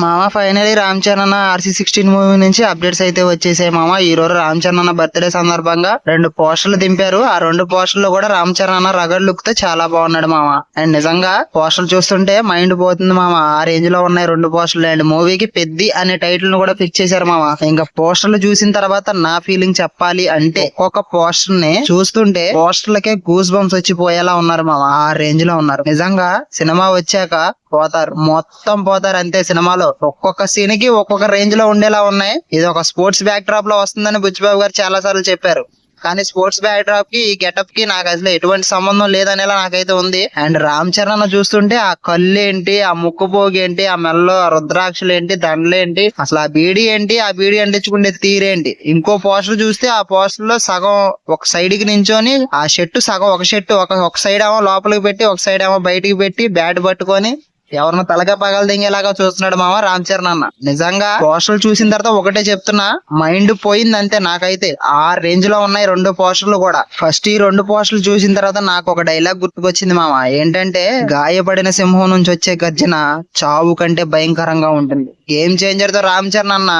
మామ ఫైనలీ రామ్ చరణ్ అన్న RC16 movie నుంచి అప్డేట్స్ అయితే వచ్చేసాయి మామ. ఈ రోజు రామ్ చరణ్ అన్న బర్త్డే సందర్భంగా 2 పోస్టర్లు దింపారు. ఆ 2 పోస్టర్లు కూడా రామ్ చరణ్ అన్న రగడ్ లుక్ తో చాలా బాగున్నాడు మామ. అండ్ నిజంగా పోస్టర్లు చూస్తుంటే మైండ్ పోతుంది మామ. ఆ రేంజ్ లో ఉన్నాయి 2 పోస్టర్లు. అండ్ మూవీకి పెద్ది అనే టైటిల్ ను కూడా ఫిక్స్ చేశారు మామ. ఇంకా పోస్టర్లు చూసిన తర్వాత నా ఫీలింగ్ చెప్పాలి అంటే ఒక్కొక్క పోస్టర్ ని చూస్తుంటే పోస్టర్లకే గూస్ బంప్స్ వచ్చిపోయేలా ఉన్నారు మామ. ఆ రేంజ్ లో ఉన్నారు. నిజంగా సినిమా వచ్చాక పోతారు, మొత్తం పోతారు అంతే. సినిమాలో ఒక్కొక్క సీన్ కి ఒక్కొక్క రేంజ్ లో ఉండేలా ఉన్నాయి. ఇది ఒక స్పోర్ట్స్ బ్యాక్ డ్రాప్ లో వస్తుందని బుచ్చిబాబు గారు చాలా సార్లు చెప్పారు. కానీ స్పోర్ట్స్ బ్యాక్ డ్రాప్ కి ఈ గెటప్ కి నాకు అసలు ఎటువంటి సంబంధం లేదనేలా నాకైతే ఉంది. అండ్ రామ్ చరణ్ చూస్తుంటే ఆ కళ్ళు ఏంటి, ఆ ముక్కు పోగు ఏంటి, ఆ మెల్లో రుద్రాక్షలు ఏంటి, దండలేంటి, అసలు ఆ బీడీ ఏంటి, ఆ బీడీ అంటించుకునే తీరేంటి. ఇంకో పోస్టర్ చూస్తే ఆ పోస్టర్ లో సగం ఒక సైడ్ కి నించొని ఆ షర్టు సగం ఒక షర్టు ఒక సైడ్ ఏమో లోపలికి పెట్టి ఒక సైడ్ ఏమో బయటికి పెట్టి బ్యాట్ పట్టుకొని ఎవరినో తలగా పగల దింగేలాగా చూస్తున్నాడు మామ రామ్ చరణ్ అన్న. నిజంగా పోస్టర్లు చూసిన తర్వాత ఒకటే చెప్తున్నా, మైండ్ పోయింది అంతే నాకైతే. ఆ రేంజ్ లో ఉన్నాయి 2 పోస్టర్లు కూడా. ఫస్ట్ ఈ 2 పోస్టర్లు చూసిన తర్వాత నాకు ఒక డైలాగ్ గుర్తుకొచ్చింది మామ. ఏంటంటే, గాయపడిన సింహం నుంచి వచ్చే గర్జన చావు కంటే భయంకరంగా ఉంటుంది. గేమ్ చేంజర్ తో రామ్ చరణ్ అన్న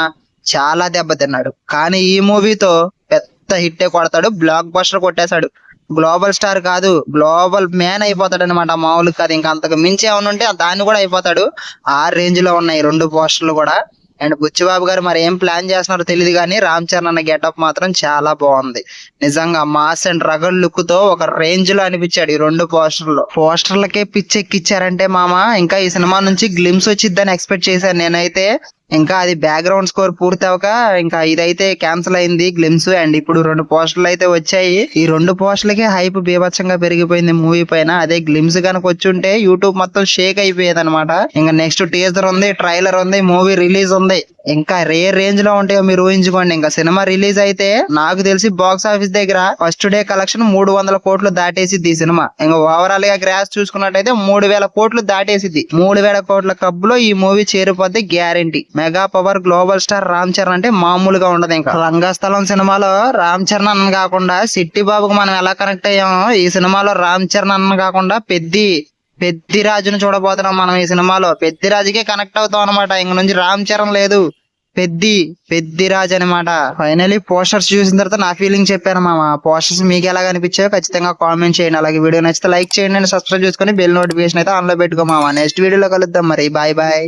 చాలా దెబ్బతిన్నాడు. కానీ ఈ మూవీతో పెద్ద హిట్టే కొడతాడు, బ్లాక్ బస్టర్ కొట్టేశాడు. గ్లోబల్ స్టార్ కాదు, గ్లోబల్ మ్యాన్ అయిపోతాడు అనమాట. మామూలు కాదు, ఇంకా అంతకు మించి ఏమైనా ఉంటే దాన్ని కూడా అయిపోతాడు. ఆ రేంజ్ లో ఉన్నాయి 2 పోస్టర్లు కూడా. అండ్ బుచ్చిబాబు గారు మరి ఏం ప్లాన్ చేస్తున్నారో తెలియదు కానీ రామ్ చరణ్ అన్న గెటప్ మాత్రం చాలా బాగుంది. నిజంగా మాస్ అండ్ రగల్ లుక్ తో ఒక రేంజ్ లో అనిపించాడు ఈ 2 పోస్టర్లు. పోస్టర్లకే పిచ్చెక్కిచ్చారంటే మామ, ఇంకా ఈ సినిమా నుంచి గ్లిమ్స్ వచ్చిద్దని ఎక్స్పెక్ట్ చేశాను నేనైతే. ఇంకా అది బ్యాక్గ్రౌండ్ స్కోర్ పూర్తి అవ్వక ఇంకా ఇదైతే క్యాన్సిల్ అయింది గ్లిమ్స్. అండ్ ఇప్పుడు 2 పోస్టర్లు అయితే వచ్చాయి. ఈ 2 పోస్టర్లకే హైప్ బీభత్సంగా పెరిగిపోయింది మూవీ పైన. అదే గ్లిమ్స్ కనుక వచ్చుంటే యూట్యూబ్ మొత్తం షేక్ అయిపోయేది అనమాట. ఇంకా నెక్స్ట్ టీజర్ ఉంది, ట్రైలర్ ఉంది, మూవీ రిలీజ్ ఉంది. ఇంకా రేంజ్ లో ఉంటాయో మీరు ఊహించుకోండి. ఇంకా సినిమా రిలీజ్ అయితే నాకు తెలిసి బాక్స్ ఆఫీస్ దగ్గర ఫస్ట్ డే కలెక్షన్ 300 కోట్లు దాటేసిద్ది ఈ సినిమా. ఇంకా ఓవరాల్ గా గ్రాస్ చూసుకున్నట్టయితే 3000 కోట్లు దాటేసిద్ది. 3000 కోట్ల క్లబ్ లో ఈ మూవీ చేరిపోద్ది guarantee. Mega power global star Ram Charan అంటే మామూలుగా ఉండదు. ఇంకా రంగస్థలం సినిమాలో రామ్ చరణ్ అన్న కాకుండా సిట్టి బాబుకు మనం ఎలా కనెక్ట్ అయ్యామో, ఈ సినిమాలో రామ్ చరణ్ అన్న కాకుండా పెద్దిరాజును చూడబోతున్నాం మనం ఈ సినిమాలో. పెద్దిరాజుకే కనెక్ట్ అవుతాం అనమాట. ఇంక నుంచి రామ్ చరణ్ లేదు, పెద్దిరాజ్ అనమాట. ఫైనలీ పోస్టర్స్ చూసిన తర్వాత నా ఫీలింగ్ చెప్పాను మామ. పోస్టర్స్ మీకు ఎలా అనిపించాయో ఖచ్చితంగా కామెంట్ చేయండి. అలాగే వీడియో నచ్చితే లైక్ చేయండి, సబ్స్క్రైబ్ చేసుకొని బెల్ నోటిఫికేషన్ అయితే ఆన్ లో పెట్టుకో మామ. నెక్స్ట్ వీడియోలో కలుద్దాం మరి. Bye bye.